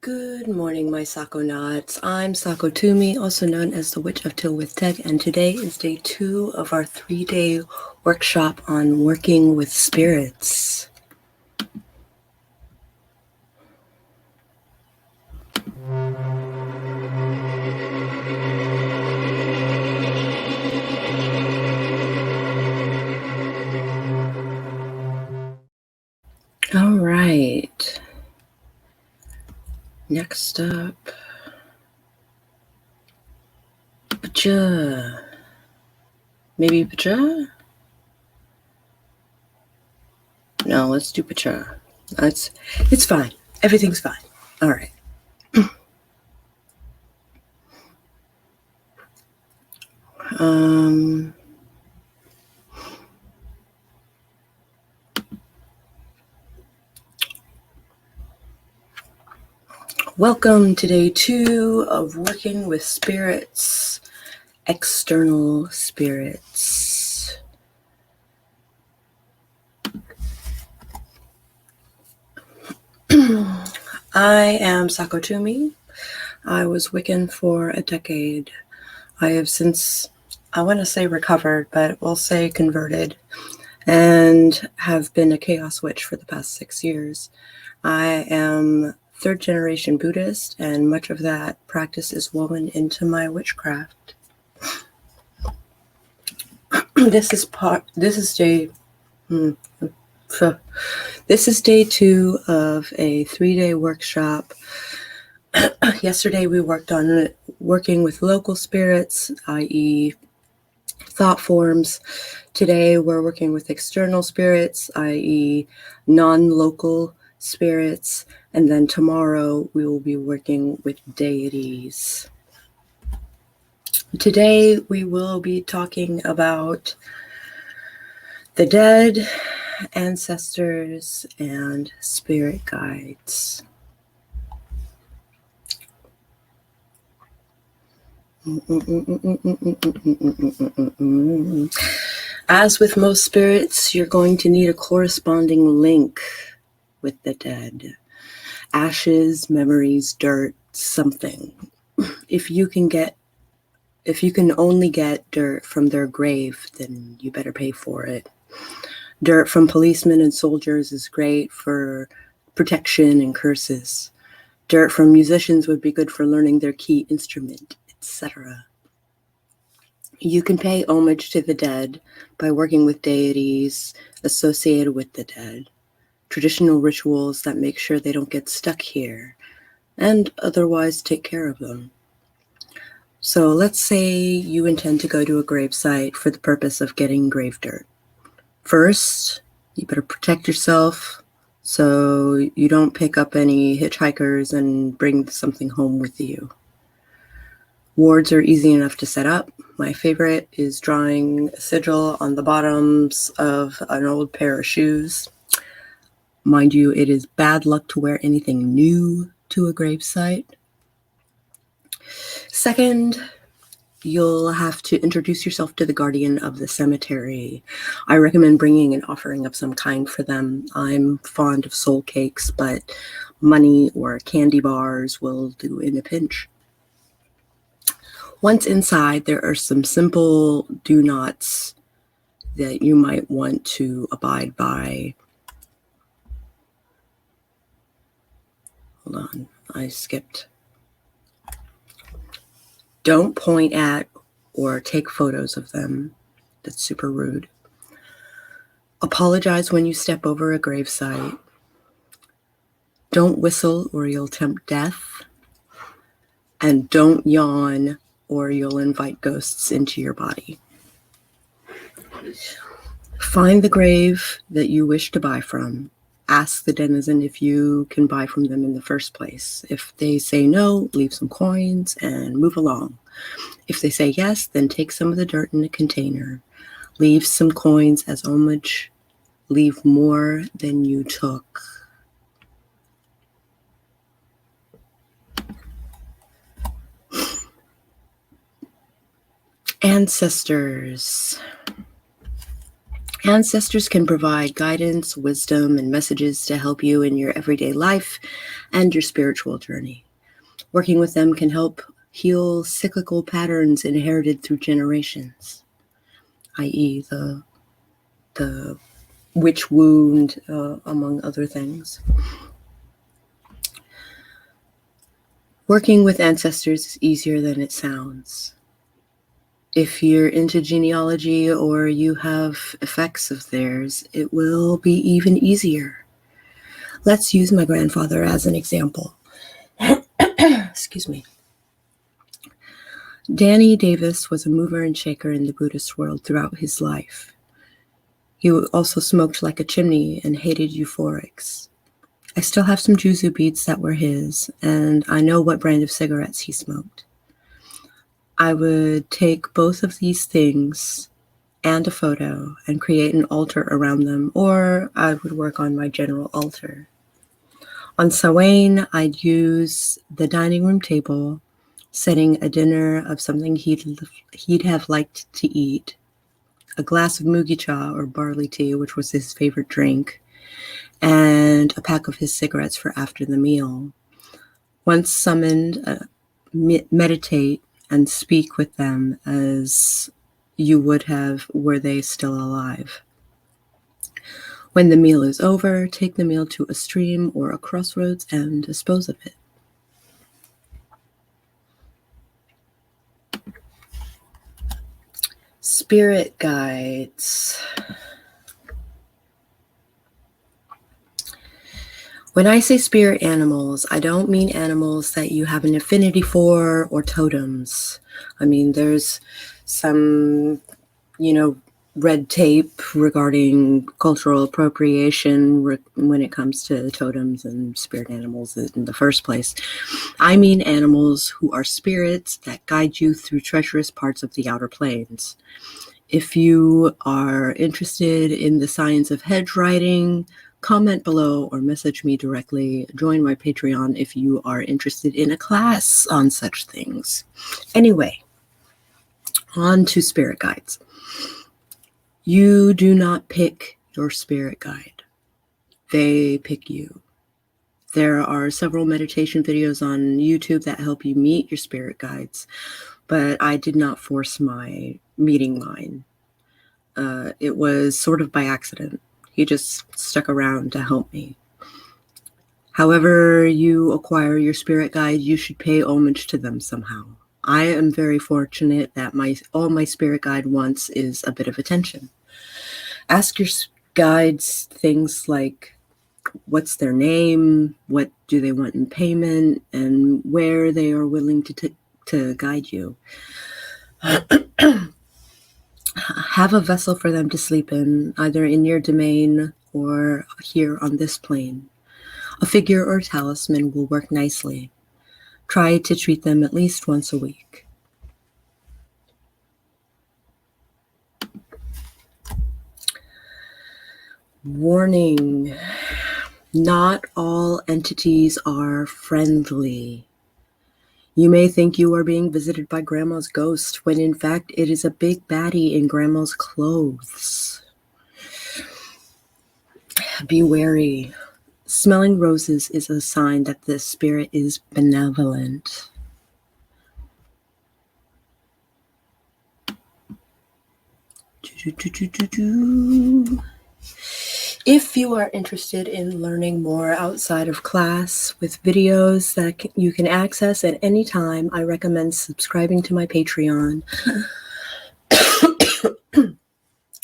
Good morning, my Sakonauts. I'm Sako Tumi, also known as the Witch of Tylwyth Teg, and today is day 2 of our 3-day workshop on working with spirits. All right. Next up, Pacha. Maybe Pacha? No, let's do Pacha. It's fine. Everything's fine. All right. Welcome to day 2 of working with spirits, external spirits. I am Sako Tumi. I was Wiccan for a decade. I have since, I want to say recovered, but we'll say converted, and have been a chaos witch for the past 6 years. I am 3rd generation Buddhist, and much of that practice is woven into my witchcraft. This is day 2 of a 3-day workshop. Yesterday we worked on working with local spirits, i.e. Thoughtforms. Today we're working with external spirits, i.e. non-local spirits. And then tomorrow we will be working with deities. Today we will be talking about the dead, ancestors, and spirit guides. As with most spirits, you're going to need a corresponding link with the dead. Ashes, memories, dirt, something. If you can only get dirt from their grave, then you better pay for it. Dirt from policemen and soldiers is great for protection and curses. Dirt from musicians would be good for learning their key instrument, etc. You can pay homage to the dead by working with deities associated with the dead, traditional rituals that make sure they don't get stuck here, and otherwise take care of them. So let's say you intend to go to a gravesite for the purpose of getting grave dirt. First, you better protect yourself so you don't pick up any hitchhikers and bring something home with you. Wards are easy enough to set up. My favorite is drawing a sigil on the bottoms of an old pair of shoes. Mind you, it is bad luck to wear anything new to a gravesite. Second, you'll have to introduce yourself to the guardian of the cemetery. I recommend bringing an offering of some kind for them. I'm fond of soul cakes, but money or candy bars will do in a pinch. Once inside, there are some simple do-nots that you might want to abide by. Hold on, I skipped. Don't point at or take photos of them. That's super rude. Apologize when you step over a gravesite. Don't whistle or you'll tempt death. And don't yawn or you'll invite ghosts into your body. Find the grave that you wish to buy from. Ask the denizen if you can buy from them in the first place. If they say no, leave some coins and move along. If they say yes, then take some of the dirt in a container. Leave some coins as homage. Leave more than you took. Ancestors. Ancestors can provide guidance, wisdom, and messages to help you in your everyday life and your spiritual journey. Working with them can help heal cyclical patterns inherited through generations, i.e. the witch wound, among other things. Working with ancestors is easier than it sounds. If you're into genealogy or you have effects of theirs, it will be even easier. Let's use my grandfather as an example. Excuse me. Danny Davis was a mover and shaker in the Buddhist world throughout his life. He also smoked like a chimney and hated euphorics. I still have some Juzu beads that were his, and I know what brand of cigarettes he smoked. I would take both of these things and a photo and create an altar around them, or I would work on my general altar. On Samhain, I'd use the dining room table, setting a dinner of something he'd have liked to eat, a glass of mugi cha or barley tea, which was his favorite drink, and a pack of his cigarettes for after the meal. Once summoned, meditate and speak with them as you would have were they still alive. When the meal is over, take the meal to a stream or a crossroads and dispose of it. Spirit guides. When I say spirit animals, I don't mean animals that you have an affinity for or totems. I mean, there's some, red tape regarding cultural appropriation when it comes to totems and spirit animals in the first place. I mean animals who are spirits that guide you through treacherous parts of the outer planes. If you are interested in the science of hedge riding, comment below or message me directly. Join my Patreon if you are interested in a class on such things. Anyway, on to spirit guides. You do not pick your spirit guide. They pick you. There are several meditation videos on YouTube that help you meet your spirit guides, but I did not force my meeting mine. It was sort of by accident. He just stuck around to help me. However you acquire your spirit guide, you should pay homage to them somehow. I am very fortunate that all my spirit guide wants is a bit of attention. Ask your guides things like, what's their name, what do they want in payment, and where they are willing to guide you. Have a vessel for them to sleep in, either in your domain or here on this plane. A figure or talisman will work nicely. Try to treat them at least once a week. Warning: not all entities are friendly. You may think you are being visited by Grandma's ghost, when in fact it is a big baddie in Grandma's clothes. Be wary. Smelling roses is a sign that the spirit is benevolent. If you are interested in learning more outside of class with videos that you can access at any time, I recommend subscribing to my Patreon,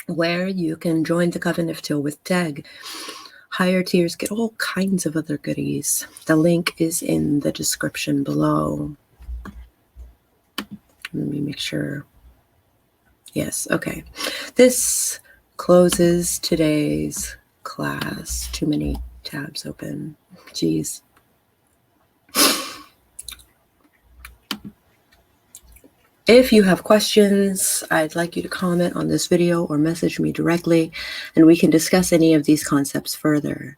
where you can join the Coven of Tylwyth Teg. Higher tiers get all kinds of other goodies. The link is in the description below. Let me make sure. Yes, okay. This closes today's class. Too many tabs open. Jeez. If you have questions, I'd like you to comment on this video or message me directly, and we can discuss any of these concepts further.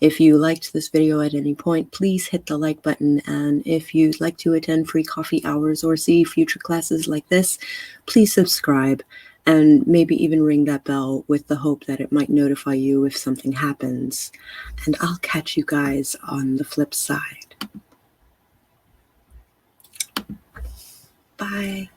If you liked this video at any point, please hit the like button, and if you'd like to attend free coffee hours or see future classes like this, please subscribe. and maybe even ring that bell with the hope that it might notify you if something happens. And I'll catch you guys on the flip side. Bye.